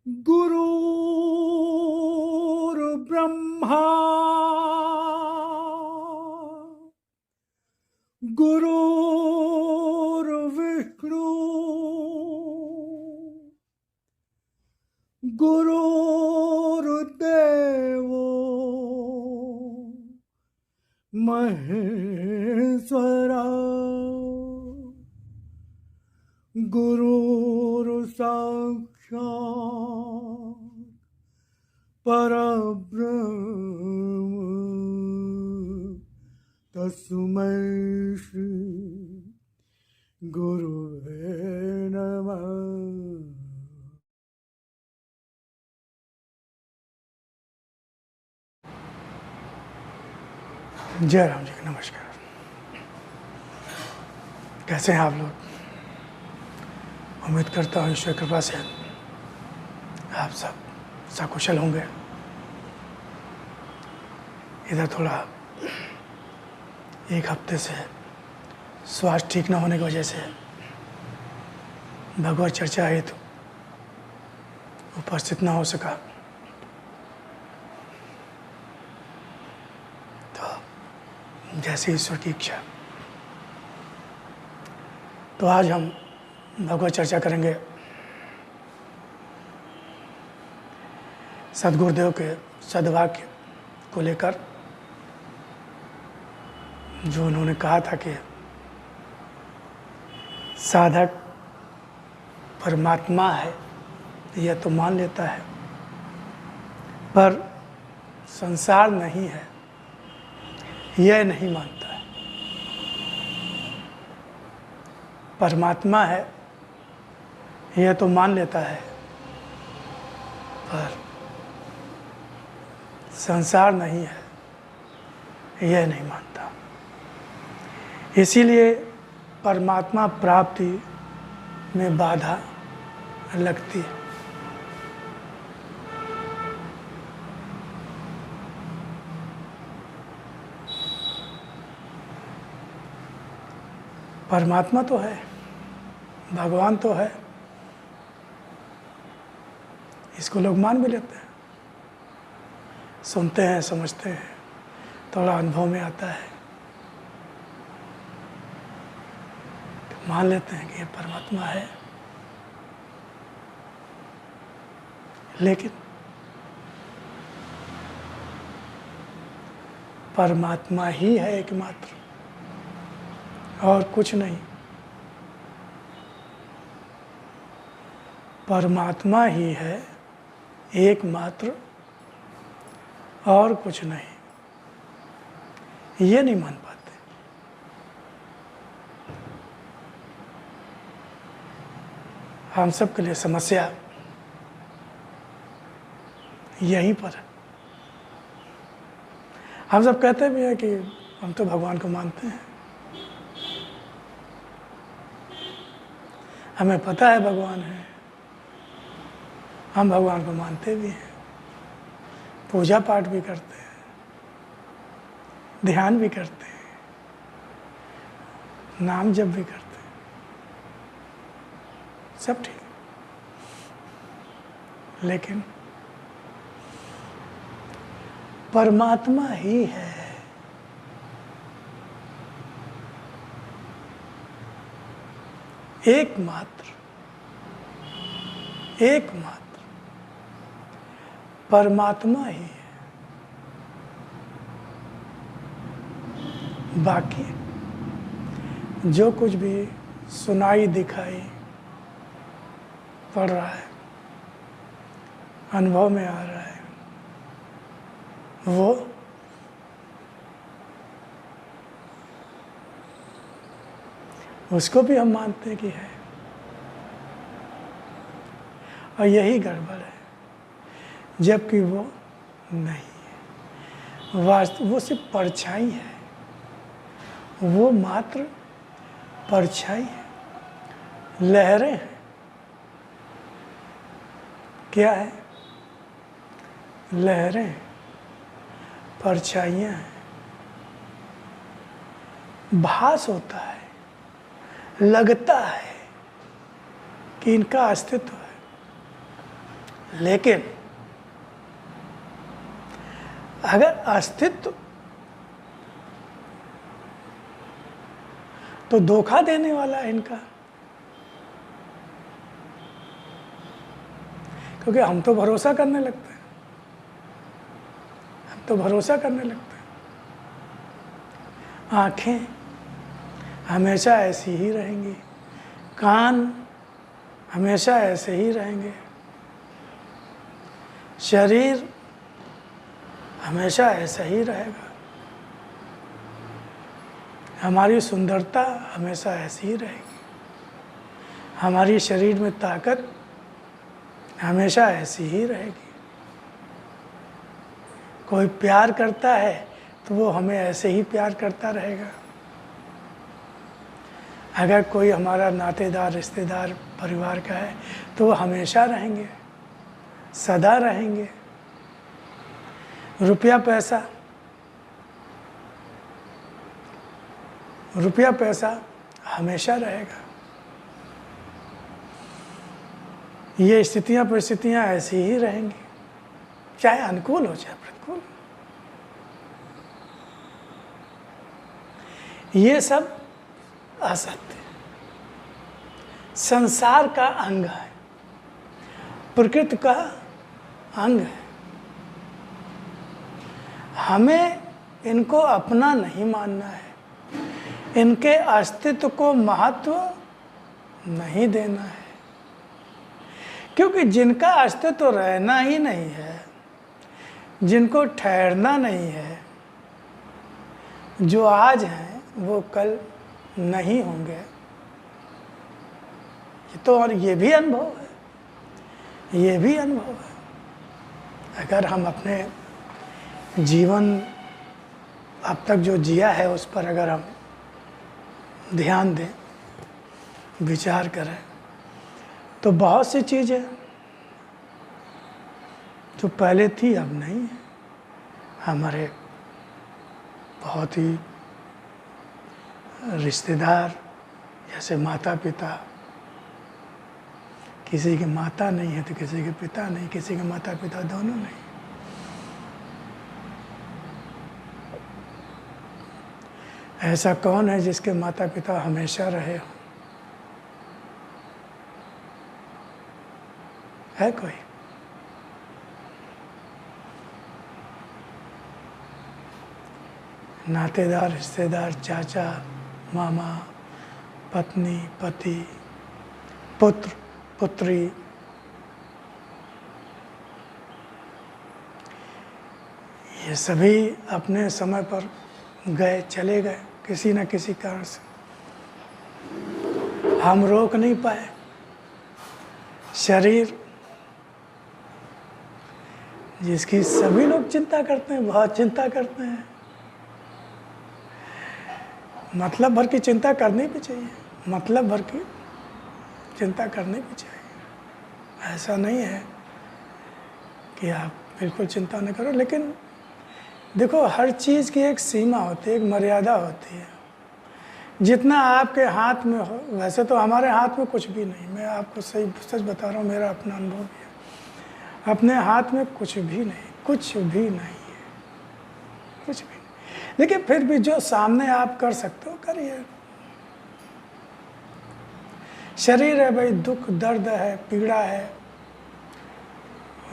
गुरुर्ब्रह्मा गुरुर्विष्णु गुरुर्देवो महेश्वरा गुरुर्साक्षात् परब्रह्म तस्मै श्री गुरुवे नमः। जय राम जी, नमस्कार। कैसे हैं आप लोग? उम्मीद करता हूँ ईश्वर कृपा से आप सब सकुशल होंगे। इधर थोड़ा एक हफ्ते से स्वास्थ्य ठीक न होने की वजह से भगवत चर्चा हेतु उपस्थित न हो सका, तो जैसे ईश्वर की इच्छा। तो आज हम भगवत चर्चा करेंगे सद्गुरुदेव के सद्वाक्य को लेकर, जो उन्होंने कहा था कि साधक परमात्मा है यह तो मान लेता है, पर संसार नहीं है यह नहीं मानता है। परमात्मा है यह तो मान लेता है, पर संसार नहीं है यह नहीं मानता। इसीलिए परमात्मा प्राप्ति में बाधा लगती है। परमात्मा तो है, भगवान तो है, इसको लोग मान भी लेते हैं, सुनते हैं, समझते हैं, थोड़ा अनुभव में आता है तो मान लेते हैं कि ये परमात्मा है। लेकिन परमात्मा ही है एकमात्र, और कुछ नहीं। परमात्मा ही है एकमात्र, और कुछ नहीं। ये नहीं मान पाते। हम सब के लिए समस्या यहीं पर है। हम सब कहते भी हैं कि हम तो भगवान को मानते हैं, हमें पता है भगवान है, हम भगवान को मानते भी हैं, पूजा पाठ भी करते हैं, ध्यान भी करते हैं, नाम जप भी करते हैं, सब ठीक है। लेकिन परमात्मा ही है एकमात्र, एकमात्र परमात्मा ही है। बाकी जो कुछ भी सुनाई दिखाई पड़ रहा है, अनुभव में आ रहा है, वो उसको भी हम मानते हैं कि है, और यही गड़बड़ है, जबकि वो नहीं है। वास्तव वो सिर्फ परछाई है, वो मात्र परछाई है, लहरें हैं। क्या है? लहरें हैं, परछाइयाँ हैं। भास होता है, लगता है कि इनका अस्तित्व है, लेकिन अगर अस्तित्व तो धोखा देने वाला है इनका, क्योंकि हम तो भरोसा करने लगते हैं, हम तो भरोसा करने लगते हैं। आंखें हमेशा ऐसी ही रहेंगी, कान हमेशा ऐसे ही रहेंगे, शरीर हमेशा ऐसा ही रहेगा, हमारी सुंदरता हमेशा ऐसी ही रहेगी, हमारी शरीर में ताकत हमेशा ऐसी ही रहेगी। कोई प्यार करता है तो वो हमें ऐसे ही प्यार करता रहेगा। अगर कोई हमारा नातेदार, रिश्तेदार, परिवार का है तो वो हमेशा रहेंगे, सदा रहेंगे। रुपया पैसा हमेशा रहेगा। ये स्थितियां परिस्थितियां ऐसी ही रहेंगी, चाहे अनुकूल हो चाहे प्रतिकूल। ये सब असत्य संसार का अंग है, प्रकृति का अंग है। हमें इनको अपना नहीं मानना है, इनके अस्तित्व को महत्व नहीं देना है, क्योंकि जिनका अस्तित्व रहना ही नहीं है, जिनको ठहरना नहीं है, जो आज हैं वो कल नहीं होंगे। ये तो और ये भी अनुभव है, ये भी अनुभव है। अगर हम अपने जीवन अब तक जो जिया है उस पर अगर हम ध्यान दें, विचार करें, तो बहुत सी चीज़ें जो पहले थी अब नहीं है। हमारे बहुत ही रिश्तेदार जैसे माता पिता, किसी के माता नहीं है तो किसी के पिता नहीं, किसी के माता पिता दोनों नहीं। ऐसा कौन है जिसके माता पिता हमेशा रहे हो? है कोई? नातेदार, रिश्तेदार, चाचा, मामा, पत्नी, पति, पुत्र, पुत्री, ये सभी अपने समय पर गए, चले गए किसी न किसी कारण से। हम रोक नहीं पाए। शरीर जिसकी सभी लोग चिंता करते हैं, बहुत चिंता करते हैं, मतलब भर की चिंता करनी भी चाहिए, मतलब भर की चिंता करनी भी चाहिए। ऐसा नहीं है कि आप बिल्कुल चिंता न करो, लेकिन देखो हर चीज़ की एक सीमा होती है, एक मर्यादा होती है। जितना आपके हाथ में हो, वैसे तो हमारे हाथ में कुछ भी नहीं, मैं आपको सच बता रहा हूँ, मेरा अपना अनुभव भी है। अपने हाथ में कुछ भी नहीं, कुछ भी नहीं है, कुछ भी नहीं। लेकिन फिर भी जो सामने आप कर सकते हो करिए। शरीर है भाई, दुख दर्द है, पीड़ा है,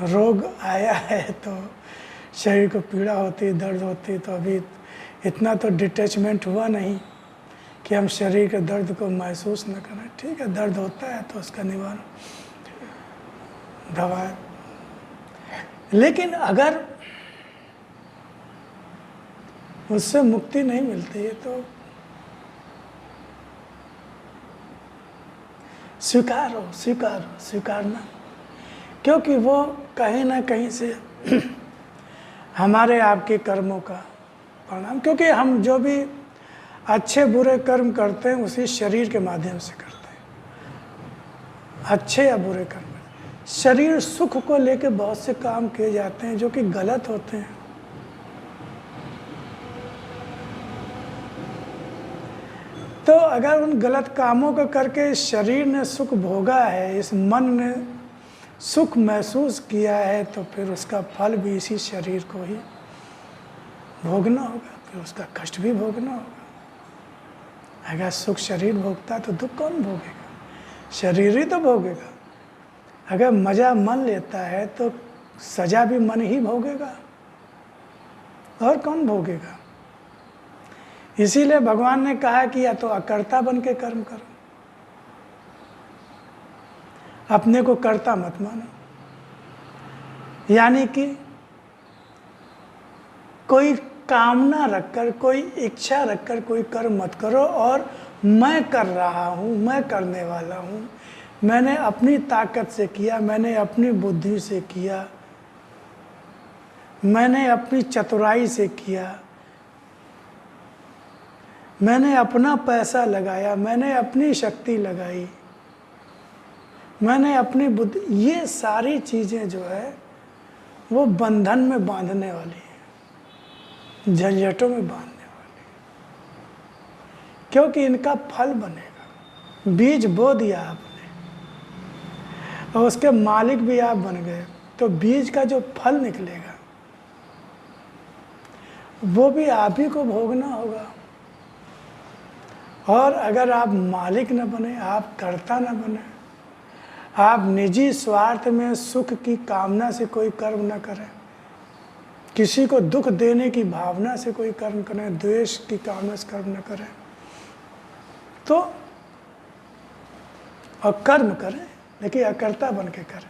रोग आया है तो शरीर को पीड़ा होती, दर्द होती, तो अभी इतना तो डिटैचमेंट हुआ नहीं कि हम शरीर के दर्द को महसूस न करें। ठीक है, दर्द होता है तो उसका निवारण दवा। लेकिन अगर उससे मुक्ति नहीं मिलती है तो स्वीकारना, क्योंकि वो कहीं ना कहीं से हमारे आपके कर्मों का परिणाम, क्योंकि हम जो भी अच्छे बुरे कर्म करते हैं उसी शरीर के माध्यम से करते हैं। अच्छे या बुरे कर्म, शरीर सुख को लेकर बहुत से काम किए जाते हैं जो कि गलत होते हैं। तो अगर उन गलत कामों को करके शरीर ने सुख भोगा है, इस मन ने सुख महसूस किया है तो फिर उसका फल भी इसी शरीर को ही भोगना होगा, फिर उसका कष्ट भी भोगना होगा। अगर सुख शरीर भोगता तो दुख कौन भोगेगा? शरीर ही तो भोगेगा। अगर मज़ा मन लेता है तो सजा भी मन ही भोगेगा, और कौन भोगेगा? इसीलिए भगवान ने कहा कि या तो अकर्ता बन के कर्म करो, अपने को कर्ता मत मानो, यानी कि कोई कामना रखकर, कोई इच्छा रखकर कोई कर्म मत करो और मैं कर रहा हूँ, मैं करने वाला हूँ, मैंने अपनी ताकत से किया, मैंने अपनी बुद्धि से किया, मैंने अपनी चतुराई से किया, मैंने अपना पैसा लगाया, मैंने अपनी शक्ति लगाई, मैंने अपनी बुद्धि, ये सारी चीज़ें जो है वो बंधन में बांधने वाली है, झंझटों में बांधने वाली है, क्योंकि इनका फल बनेगा। बीज बो दिया आपने और उसके मालिक भी आप बन गए, तो बीज का जो फल निकलेगा वो भी आप ही को भोगना होगा। और अगर आप मालिक न बने, आप कर्ता न बने, आप निजी स्वार्थ में सुख की कामना से कोई कर्म न करें, किसी को दुख देने की भावना से कोई कर्म करें, द्वेष की कामना से कर्म न करें, तो और कर्म करें लेकिन अकर्ता बन के करें,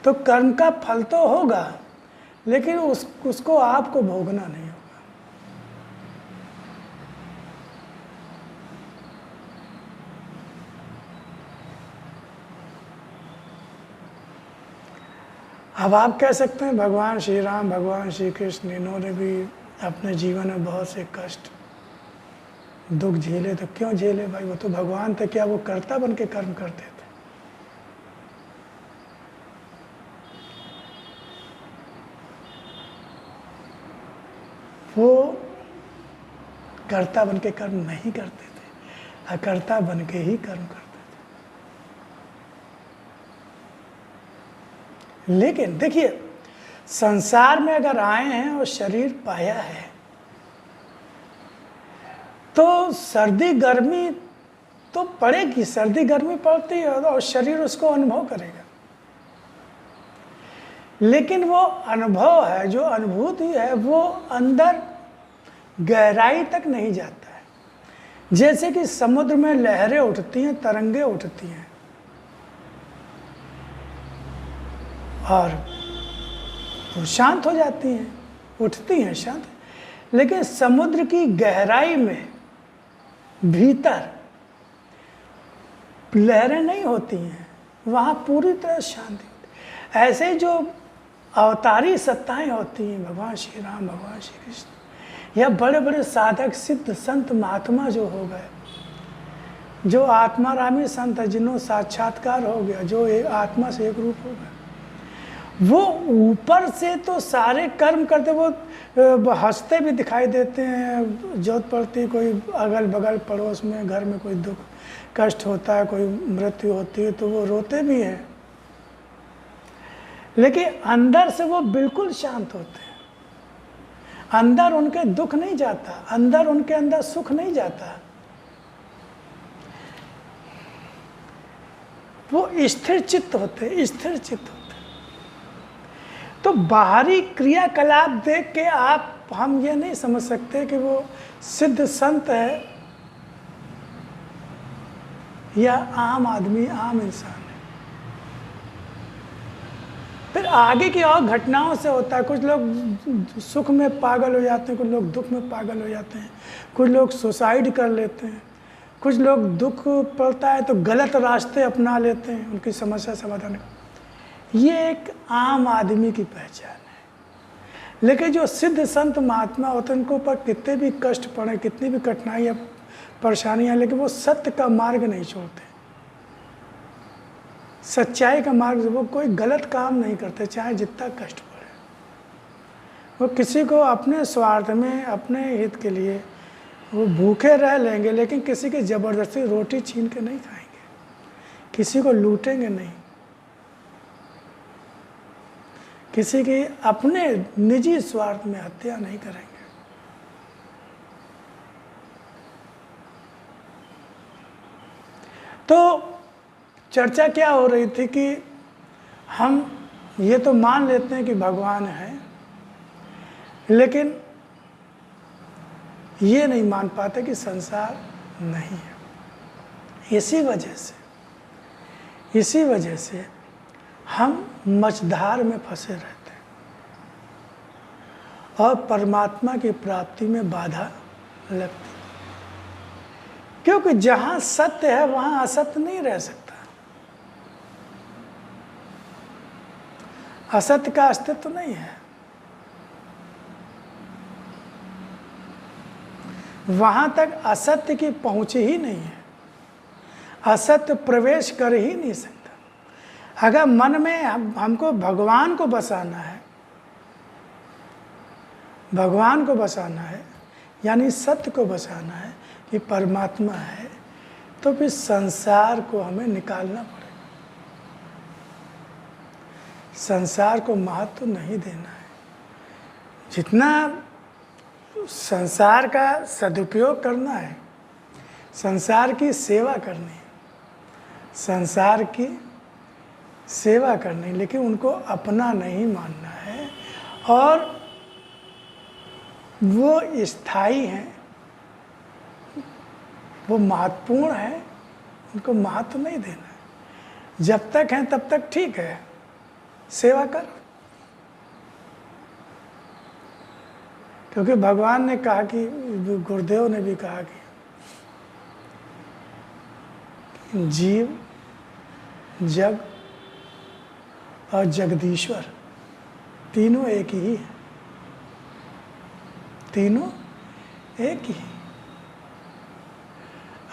तो कर्म का फल तो होगा लेकिन उसको आपको भोगना नहीं होगा। अब आप कह सकते हैं भगवान श्री राम, भगवान श्री कृष्ण, इन्होंने भी अपने जीवन में बहुत से कष्ट दुख झेले, तो क्यों झेले भाई? वो तो भगवान थे, क्या वो कर्ता बन के कर्म करते थे? वो कर्ता बन के कर्म नहीं करते थे, अकर्ता बन के ही कर्म करते थे। लेकिन देखिए, संसार में अगर आए हैं और शरीर पाया है तो सर्दी गर्मी तो पड़ेगी, सर्दी गर्मी पड़ती है और शरीर उसको अनुभव करेगा, लेकिन वो अनुभव है, जो अनुभूति है वो अंदर गहराई तक नहीं जाता है। जैसे कि समुद्र में लहरें उठती हैं, तरंगे उठती हैं और वो शांत हो जाती हैं, उठती हैं शांत, लेकिन समुद्र की गहराई में भीतर लहरें नहीं होती हैं, वहाँ पूरी तरह शांति होती है। ऐसे जो अवतारी सत्ताएं होती हैं, भगवान श्री राम, भगवान श्री कृष्ण, या बड़े बड़े साधक सिद्ध संत महात्मा जो हो गए, जो आत्मारामी संत है, जिन्हों साक्षात्कार हो गया, जो एक आत्मा से एक रूप हो गए, वो ऊपर से तो सारे कर्म करते, वो हंसते भी दिखाई देते हैं, जरूरत पड़ती कोई अगल बगल पड़ोस में घर में कोई दुख कष्ट होता है, कोई मृत्यु होती है तो वो रोते भी हैं, लेकिन अंदर से वो बिल्कुल शांत होते हैं। अंदर उनके दुख नहीं जाता, अंदर उनके अंदर सुख नहीं जाता, वो स्थिर चित्त होते, स्थिर चित्त होते। तो बाहरी क्रियाकलाप देख के हम ये नहीं समझ सकते कि वो सिद्ध संत है या आम आदमी, आम इंसान है। फिर आगे की और घटनाओं से होता है, कुछ लोग सुख में पागल हो जाते हैं, कुछ लोग दुख में पागल हो जाते हैं, कुछ लोग सुसाइड कर लेते हैं, कुछ लोग दुख पड़ता है तो गलत रास्ते अपना लेते हैं उनकी समस्या समाधान। ये एक आम आदमी की पहचान है। लेकिन जो सिद्ध संत महात्मा होते हैं, उनको ऊपर कितने भी कष्ट पड़े, कितनी भी कठिनाइयाँ परेशानियाँ, लेकिन वो सत्य का मार्ग नहीं छोड़ते, सच्चाई का मार्ग, वो कोई गलत काम नहीं करते चाहे जितना कष्ट पड़े। वो किसी को अपने स्वार्थ में, अपने हित के लिए वो भूखे रह लेंगे, लेकिन किसी की ज़बरदस्ती रोटी छीन के नहीं खाएंगे, किसी को लूटेंगे नहीं, किसी की अपने निजी स्वार्थ में हत्या नहीं करेंगे। तो चर्चा क्या हो रही थी कि हम ये तो मान लेते हैं कि भगवान है, लेकिन ये नहीं मान पाते कि संसार नहीं है। इसी वजह से हम मझधार में फंसे रहते हैं और परमात्मा की प्राप्ति में बाधा लगती, क्योंकि जहां सत्य है वहां असत्य नहीं रह सकता। असत्य का अस्तित्व नहीं है, वहां तक असत्य की पहुंच ही नहीं है, असत्य प्रवेश कर ही नहीं सकता। अगर मन में हमको भगवान को बसाना है, भगवान को बसाना है यानी सत्य को बसाना है कि परमात्मा है, तो फिर संसार को हमें निकालना पड़ेगा। संसार को महत्व नहीं देना है। जितना संसार का सदुपयोग करना है, संसार की सेवा करनी है, संसार की सेवा करनी, लेकिन उनको अपना नहीं मानना है। और वो स्थायी हैं, वो महत्वपूर्ण है, उनको महत्व नहीं देना है। जब तक हैं तब तक ठीक है, सेवा करो। क्योंकि भगवान ने कहा कि, गुरुदेव ने भी कहा कि जीव, जग और जगदीश्वर तीनों एक ही है, तीनों एक ही।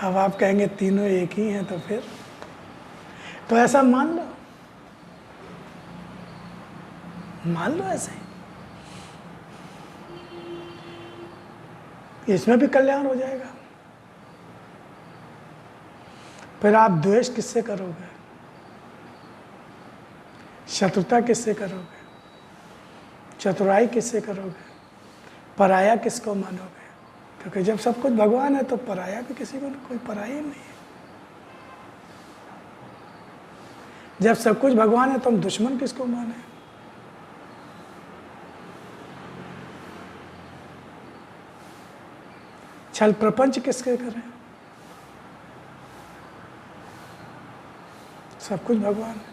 अब आप कहेंगे तीनों एक ही हैं, तो फिर तो ऐसा मान लो, मान लो ऐसे ही, इसमें भी कल्याण हो जाएगा। फिर आप द्वेष किससे करोगे, शत्रुता किससे करोगे, चतुराई किससे करोगे, पराया किसको मानोगे? क्योंकि जब सब कुछ भगवान है तो पराया भी किसी को कोई पराया नहीं है। जब सब कुछ भगवान है तो हम दुश्मन किसको माने? छल प्रपंच किसके करें? सब कुछ भगवान है,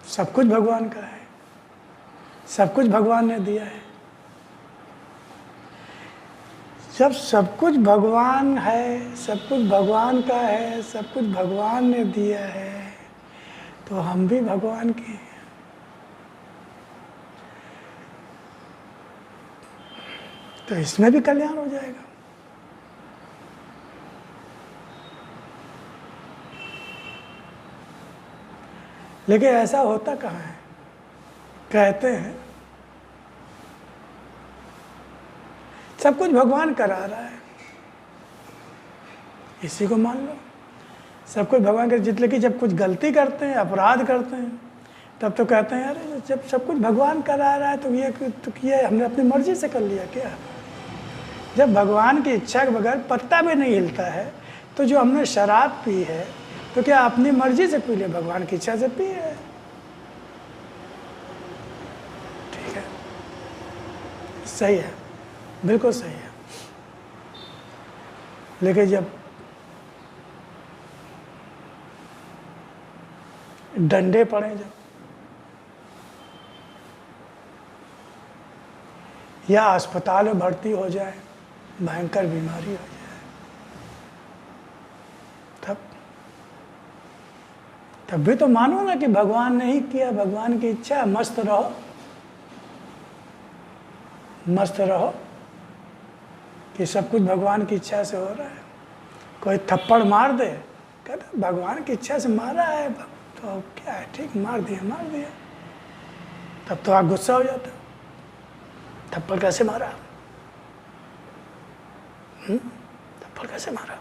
सब कुछ भगवान का है, सब कुछ भगवान ने दिया है। जब सब कुछ भगवान है, सब कुछ भगवान का है, सब कुछ भगवान ने दिया है, तो हम भी भगवान के हैं। तो इसमें भी कल्याण हो जाएगा। लेकिन ऐसा होता कहाँ है? कहते हैं सब कुछ भगवान करा रहा है, इसी को मान लो। सब कुछ भगवान कर, जितने की जब कुछ गलती करते हैं, अपराध करते हैं, तब तो कहते हैं अरे जब सब कुछ भगवान करा रहा है तो ये हमने अपनी मर्जी से कर लिया क्या? जब भगवान की इच्छा के बगैर पत्ता भी नहीं हिलता है, तो जो हमने शराब पी है तो क्या अपनी मर्जी से पी लिया? भगवान की इच्छा से पी है। ठीक है, सही है, बिल्कुल सही है। लेकिन जब डंडे पड़े, जब या अस्पताल में भर्ती हो जाए, भयंकर बीमारी हो जाए, तब भी तो मानो ना कि भगवान ने ही किया, भगवान की इच्छा। मस्त रहो, मस्त रहो कि सब कुछ भगवान की इच्छा से हो रहा है। कोई थप्पड़ मार दे, कहते भगवान की इच्छा से मारा है, तो क्या है, ठीक, मार दिया मार दिया। तब तो आप गुस्सा हो जाते हो, थप्पड़ कैसे मारा? थप्पड़ कैसे मारा?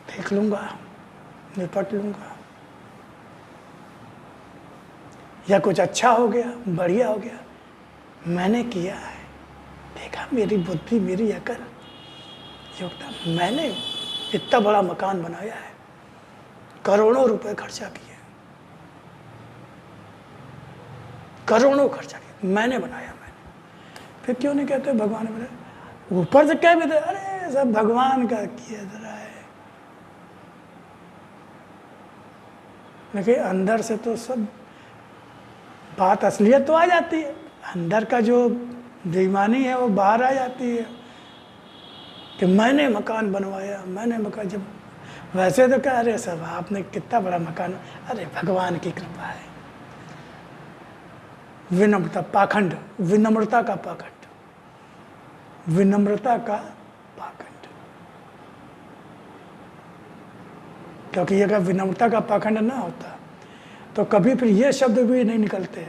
देख लूंगा, निपट लूंगा। या कुछ अच्छा हो गया, बढ़िया हो गया, मैंने किया है, देखा मेरी बुद्धि, मेरी अकल, योग्यता, मैंने इतना बड़ा मकान बनाया है, करोड़ों रुपए खर्चा किए, करोड़ों खर्चा किया, मैंने बनाया, मैंने। फिर क्यों नहीं कहते भगवान ने बनाया? ऊपर से कह भी दे, अरे सब भगवान का किया जरा है, लेकिन अंदर से तो सब बात, असलियत तो आ जाती है, अंदर का जो बेईमानी है वो बाहर आ जाती है कि मैंने मकान बनवाया, मैंने मकान। जब वैसे तो कह रहे सब आपने कितना बड़ा मकान, अरे भगवान की कृपा है। विनम्रता, पाखंड, विनम्रता का पाखंड, विनम्रता का पाखंड। क्योंकि अगर विनम्रता का पाखंड ना होता तो कभी फिर ये शब्द भी नहीं निकलते।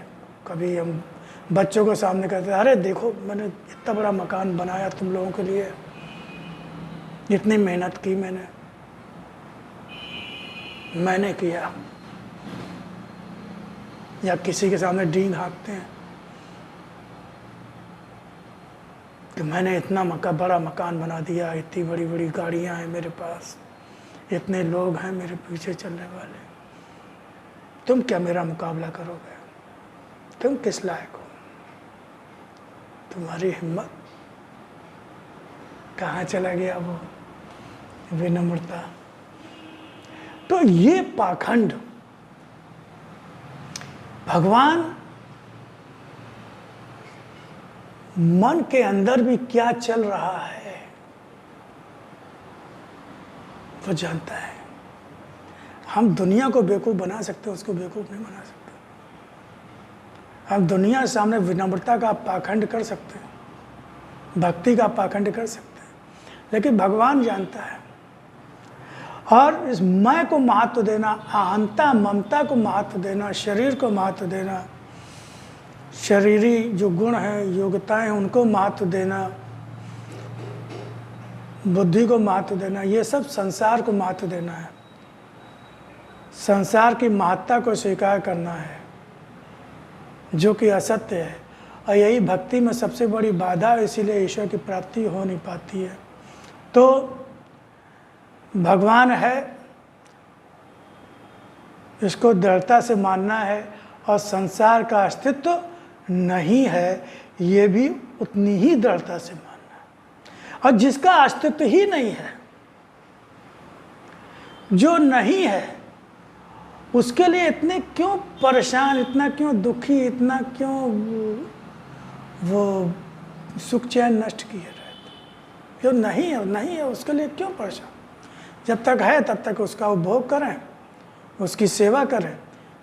कभी हम बच्चों को सामने कहते हैं, अरे देखो मैंने इतना बड़ा मकान बनाया तुम लोगों के लिए, इतनी मेहनत की मैंने किया। या किसी के सामने डींग हाँकते हैं कि मैंने इतना बड़ा मकान बना दिया, इतनी बड़ी बड़ी गाड़ियां हैं मेरे पास, इतने लोग हैं मेरे पीछे चलने वाले, तुम क्या मेरा मुकाबला करोगे? तुम किस लायक हो? तुम्हारी हिम्मत? कहाँ चला गया वो विनम्रता? तो ये पाखंड भगवान मन के अंदर भी क्या चल रहा है वो जानता है। हम दुनिया को बेवकूफ बना सकते, उसको बेवकूफ नहीं बना सकते। हम दुनिया के सामने विनम्रता का पाखंड कर सकते हैं, भक्ति का पाखंड कर सकते हैं, लेकिन भगवान जानता है। और इस मैं को महत्व देना, अहंता ममता को महत्व देना, शरीर को महत्व देना, शरीरी जो गुण हैं, योग्यताएं, उनको महत्व देना, बुद्धि को महत्व देना, ये सब संसार को महत्व देना है। संसार की महत्ता को स्वीकार करना है जो कि असत्य है। और यही भक्ति में सबसे बड़ी बाधा है, इसीलिए ईश्वर की प्राप्ति हो नहीं पाती है। तो भगवान है, इसको दृढ़ता से मानना है, और संसार का अस्तित्व नहीं है, ये भी उतनी ही दृढ़ता से मानना है। और जिसका अस्तित्व ही नहीं है, जो नहीं है, उसके लिए इतने क्यों परेशान, इतना क्यों दुखी, इतना क्यों वो सुख चैन नष्ट किए रहते? जो नहीं है उसके लिए क्यों परेशान? जब तक है तब तक उसका उपभोग करें, उसकी सेवा करें,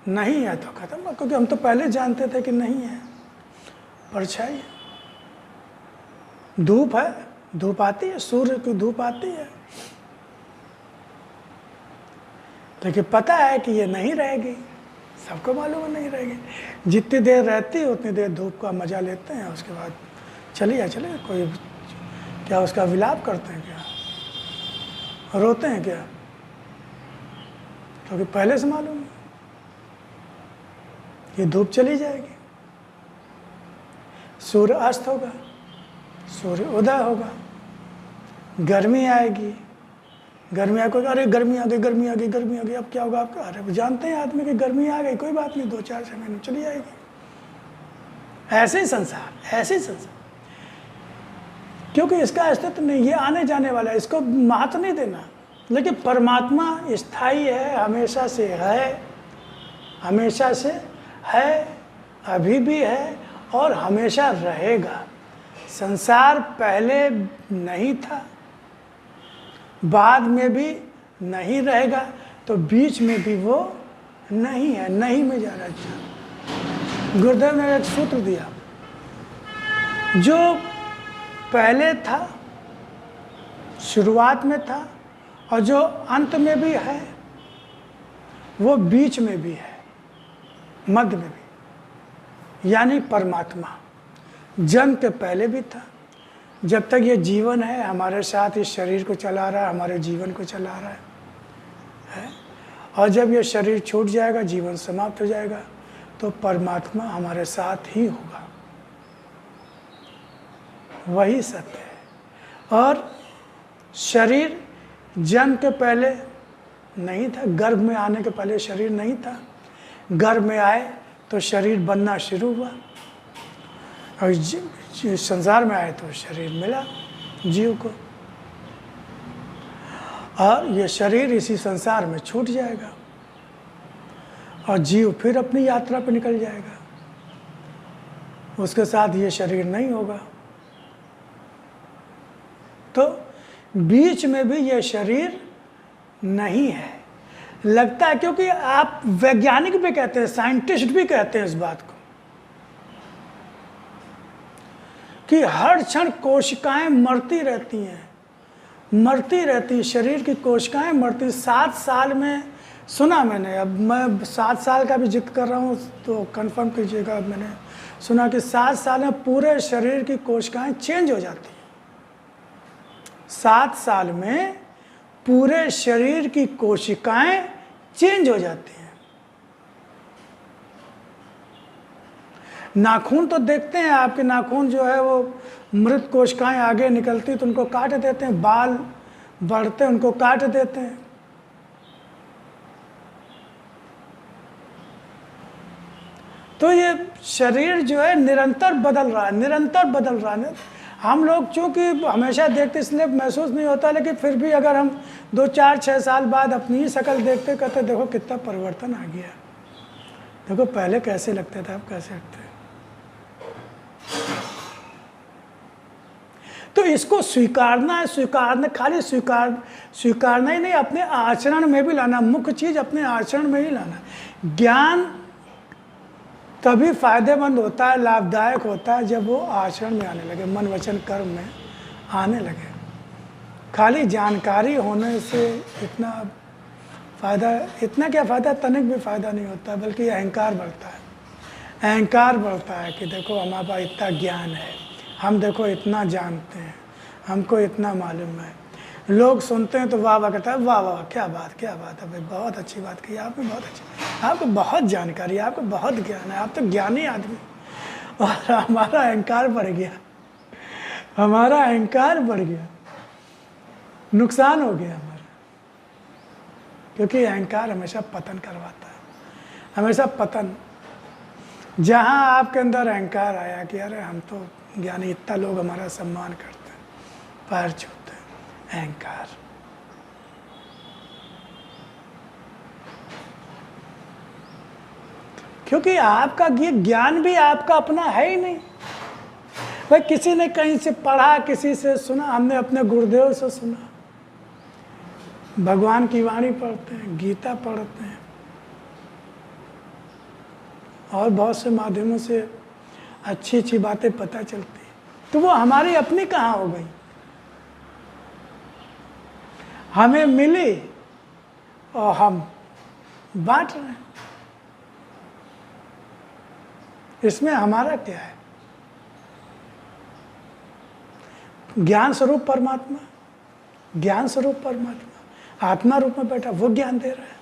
नहीं है तो खत्म। क्योंकि हम तो पहले जानते थे कि नहीं है, परछाई है, धूप है, धूप आती है, सूर्य की धूप आती है, लेकिन पता है कि ये नहीं रहेगी, सबको मालूम है नहीं रहेगी। जितनी देर रहती है उतनी देर धूप का मजा लेते हैं, उसके बाद चलिए कोई क्या उसका विलाप करते हैं, क्या रोते हैं क्या? क्योंकि पहले से मालूम है ये धूप चली जाएगी, सूर्य अस्त होगा, सूर्य उदय होगा, गर्मी आएगी, गर्मी आ गई, अरे गर्मी आ गई, गर्मी आ गई, गर्मी आ गई, अब क्या होगा आपका? अरे जानते हैं आदमी की गर्मी आ गई, कोई बात नहीं, 2-4 महीने चली जाएगी। ऐसे ही संसार, ऐसे ही संसार, क्योंकि इसका अस्तित्व नहीं, ये आने जाने वाला है, इसको महत्व नहीं देना। लेकिन परमात्मा स्थायी है, हमेशा से है, हमेशा से है, अभी भी है और हमेशा रहेगा। संसार पहले नहीं था, बाद में भी नहीं रहेगा, तो बीच में भी वो नहीं है, नहीं में जा रहा है। गुरुदेव ने एक सूत्र दिया, जो पहले था, शुरुआत में था, और जो अंत में भी है, वो बीच में भी है, मध्य में भी, यानी परमात्मा जन्म के पहले भी था। जब तक ये जीवन है, हमारे साथ इस शरीर को चला रहा है, हमारे जीवन को चला रहा है? और जब ये शरीर छूट जाएगा, जीवन समाप्त हो जाएगा, तो परमात्मा हमारे साथ ही होगा, वही सत्य है। और शरीर जन्म के पहले नहीं था, गर्भ में आने के पहले शरीर नहीं था, गर्भ में आए तो शरीर बनना शुरू हुआ, और संसार में आए तो शरीर मिला जीव को, और ये शरीर इसी संसार में छूट जाएगा और जीव फिर अपनी यात्रा पर निकल जाएगा, उसके साथ ये शरीर नहीं होगा। तो बीच में भी ये शरीर नहीं है, लगता है, क्योंकि आप वैज्ञानिक भी कहते हैं, साइंटिस्ट भी कहते हैं इस बात को कि हर क्षण कोशिकाएं मरती रहती हैं, मरती रहती, शरीर की कोशिकाएं मरती। 7 साल में सुना मैंने, अब मैं 7 साल का भी जिक्र कर रहा हूँ तो कंफर्म कीजिएगा, मैंने सुना कि 7 साल में पूरे शरीर की कोशिकाएं चेंज हो जाती हैं। 7 साल में पूरे शरीर की कोशिकाएं चेंज हो जाती हैं। नाखून तो देखते हैं, आपके नाखून जो है वो मृत कोशिकाएं आगे निकलती तो उनको काट देते हैं, बाल बढ़ते उनको काट देते हैं। तो ये शरीर जो है निरंतर बदल रहा है, निरंतर बदल रहा है। हम लोग चूँकि हमेशा देखते इसलिए महसूस नहीं होता, लेकिन फिर भी अगर हम 2, 4, 6 साल बाद अपनी ही शक्ल देखते, कहते देखो कितना परिवर्तन आ गया, देखो पहले कैसे लगते थे, अब कैसे लगते हैं। तो इसको स्वीकारना है, स्वीकारना, खाली स्वीकारना ही नहीं, अपने आचरण में भी लाना। मुख्य चीज़ अपने आचरण में ही लाना। ज्ञान तभी फायदेमंद होता है, लाभदायक होता है, जब वो आचरण में आने लगे, मन वचन कर्म में आने लगे। खाली जानकारी होने से इतना फ़ायदा, इतना क्या फ़ायदा, तनिक भी फ़ायदा नहीं होता, बल्कि अहंकार बढ़ता है। अहंकार बढ़ता है कि देखो हमारे पास इतना ज्ञान है, हम देखो इतना जानते हैं, हमको इतना मालूम है। लोग सुनते हैं तो वाह वाह करता है, वाह वाह क्या बात है भाई, बहुत अच्छी बात कही आपने, बहुत अच्छी, आपको बहुत जानकारी है, आपको बहुत ज्ञान है, आप तो ज्ञानी आदमी। और हमारा अहंकार बढ़ गया, हमारा अहंकार बढ़ गया, नुकसान हो गया हमारा, क्योंकि अहंकार हमेशा पतन करवाता है, हमेशा पतन। जहाँ आपके अंदर अहंकार आया कि अरे हम तो ज्ञानी, इतना लोग हमारा सम्मान करते हैं, पैर छूते हैं, अहंकार। क्योंकि आपका ये ज्ञान भी आपका अपना है ही नहीं, भाई किसी ने कहीं से पढ़ा, किसी से सुना, हमने अपने गुरुदेव से सुना, भगवान की वाणी पढ़ते हैं, गीता पढ़ते हैं, और बहुत से माध्यमों से अच्छी अच्छी बातें पता चलती हैं, तो वो हमारी अपनी कहाँ हो गई, हमें मिली और हम बांट रहे हैं। इसमें हमारा क्या है? ज्ञान स्वरूप परमात्मा, ज्ञान स्वरूप परमात्मा आत्मा रूप में बैठा, वो ज्ञान दे रहा है।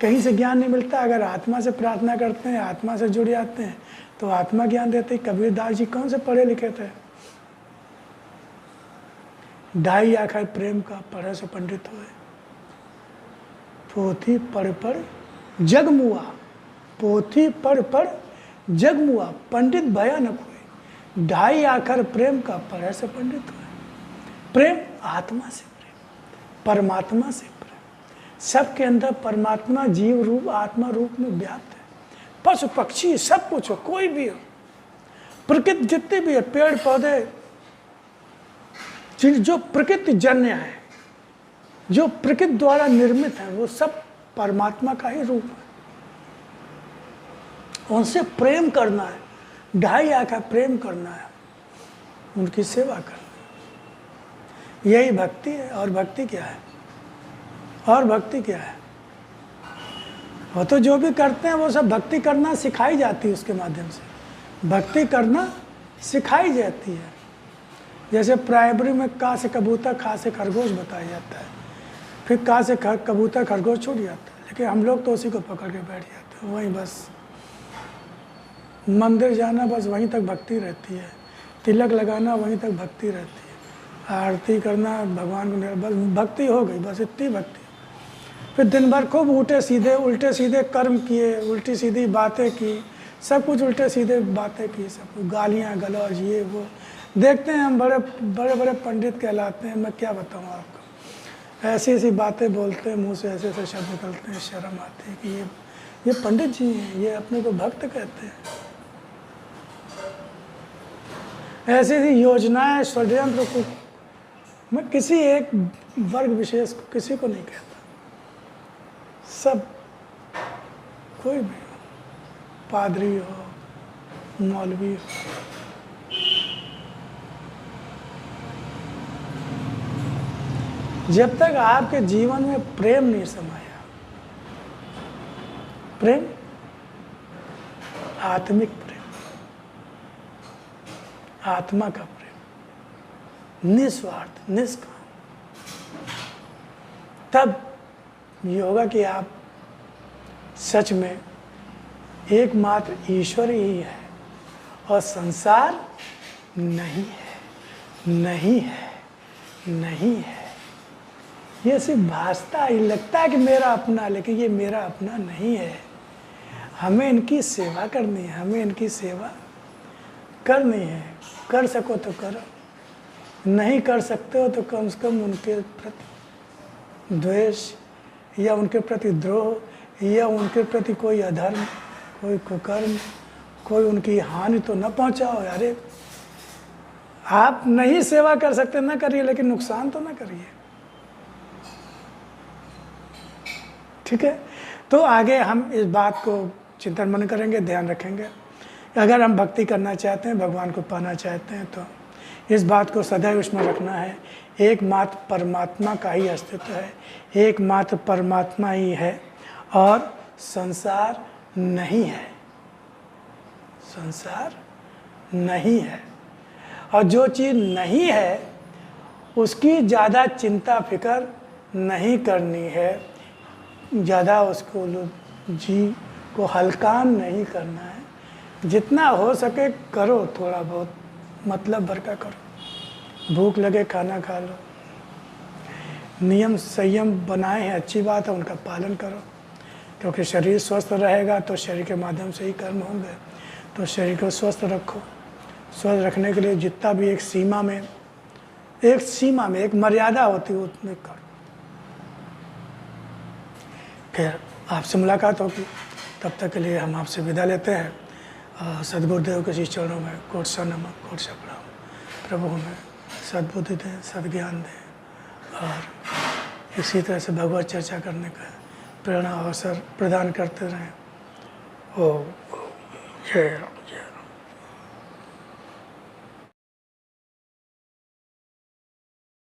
कहीं से ज्ञान नहीं मिलता, अगर आत्मा से प्रार्थना करते हैं, आत्मा से जुड़ जाते हैं तो आत्मा ज्ञान देते हैं। कबीरदास जी कौन से पढ़े लिखे थे? ढाई आखिर प्रेम का पढ़े से पंडित हुए, पोथी पढ़ पढ़ जग मुआ, पोथी पढ़ पढ़ जग मुआ, पंडित भया न कोई, ढाई आखिर प्रेम का पढ़े से पंडित हुए। प्रेम आत्मा से प्रेम, परमात्मा से प्रेम, सबके अंदर परमात्मा जीव रूप आत्मा रूप में व्याप्त है। पशु पक्षी सब कुछ हो, कोई भी हो, प्रकृति जितने भी है, पेड़ पौधे, जो प्रकृति जन्य है, जो प्रकृति द्वारा निर्मित है, वो सब परमात्मा का ही रूप है। उनसे प्रेम करना है, ढाई आखा प्रेम करना है, उनकी सेवा करना, यही भक्ति है। और भक्ति क्या है? और भक्ति क्या है? वो तो जो भी करते हैं वो सब भक्ति करना सिखाई जाती है, उसके माध्यम से भक्ति करना सिखाई जाती है। जैसे प्राइमरी में का से कबूतर, खा से खरगोश बताया जाता है, फिर का से कबूतर खरगोश छूट जाता है, लेकिन हम लोग तो उसी को पकड़ के बैठ जाते हैं, वहीं बस मंदिर जाना बस वहीं तक भक्ति रहती है, तिलक लगाना वहीं तक भक्ति रहती है, आरती करना भगवान को बस भक्ति हो गई, बस इतनी भक्ति। फिर दिन भर खूब उल्टे सीधे कर्म किए, उल्टी सीधी बातें की, सब कुछ उल्टे सीधे बातें की, सब कुछ गालियाँ गलौज ये वो। देखते हैं हम बड़े पंडित कहलाते हैं, मैं क्या बताऊँ आपको, ऐसी ऐसी बातें बोलते हैं, मुँह से ऐसे ऐसे शब्द निकलते हैं, शर्म आती है कि ये पंडित जी हैं, ये अपने को भक्त कहते हैं। ऐसी ऐसी योजनाएं षड्यंत्र को मैं किसी एक वर्ग विशेष को किसी को नहीं कहता, सब कोई भी हो, पादरी हो, मौलवी हो, जब तक आपके जीवन में प्रेम नहीं समाया, प्रेम आत्मिक प्रेम, आत्मा का प्रेम, निस्वार्थ निष्काम, तब ये होगा कि आप सच में एकमात्र ईश्वर ही है और संसार नहीं है, नहीं है, नहीं है। ये सिर्फ भासता ही लगता है कि मेरा अपना, लेकिन ये मेरा अपना नहीं है। हमें इनकी सेवा करनी है, हमें इनकी सेवा करनी है। कर सको तो करो, नहीं कर सकते हो तो कम से कम उनके प्रति द्वेष या उनके प्रति द्रोह या उनके प्रति कोई अधर्म, कोई कुकर्म, कोई उनकी हानि तो न पहुंचाओ। अरे आप नहीं सेवा कर सकते ना करिए, लेकिन नुकसान तो ना करिए, ठीक है। तो आगे हम इस बात को चिंतन मन करेंगे, ध्यान रखेंगे। अगर हम भक्ति करना चाहते हैं, भगवान को पाना चाहते हैं, तो इस बात को सदैव उसमें रखना है, एकमात्र परमात्मा का ही अस्तित्व है, एकमात्र परमात्मा ही है और संसार नहीं है, संसार नहीं है। और जो चीज़ नहीं है उसकी ज़्यादा चिंता फिकर नहीं करनी है, ज़्यादा उसको जी को हल्कान नहीं करना है। जितना हो सके करो, थोड़ा बहुत मतलब भर का करो, भूख लगे खाना खा लो, नियम संयम बनाए हैं अच्छी बात है, उनका पालन करो, क्योंकि शरीर स्वस्थ रहेगा तो शरीर के माध्यम से ही कर्म होंगे। तो शरीर को स्वस्थ रखो, स्वस्थ रखने के लिए जितना भी एक सीमा में एक मर्यादा होती है उतने करो। फिर आपसे मुलाकात होगी, तब तक के लिए हम आपसे विदा लेते हैं। सद्गुरुदेव के शीश चरणों में कोट सा नमन, कोट सा प्रणाम। प्रभु हमें सद्बुद्धि दें, सद्ज्ञान दें और इसी तरह से भगवत चर्चा करने का प्रेरणा अवसर प्रदान करते रहें। ओ जय राम, जय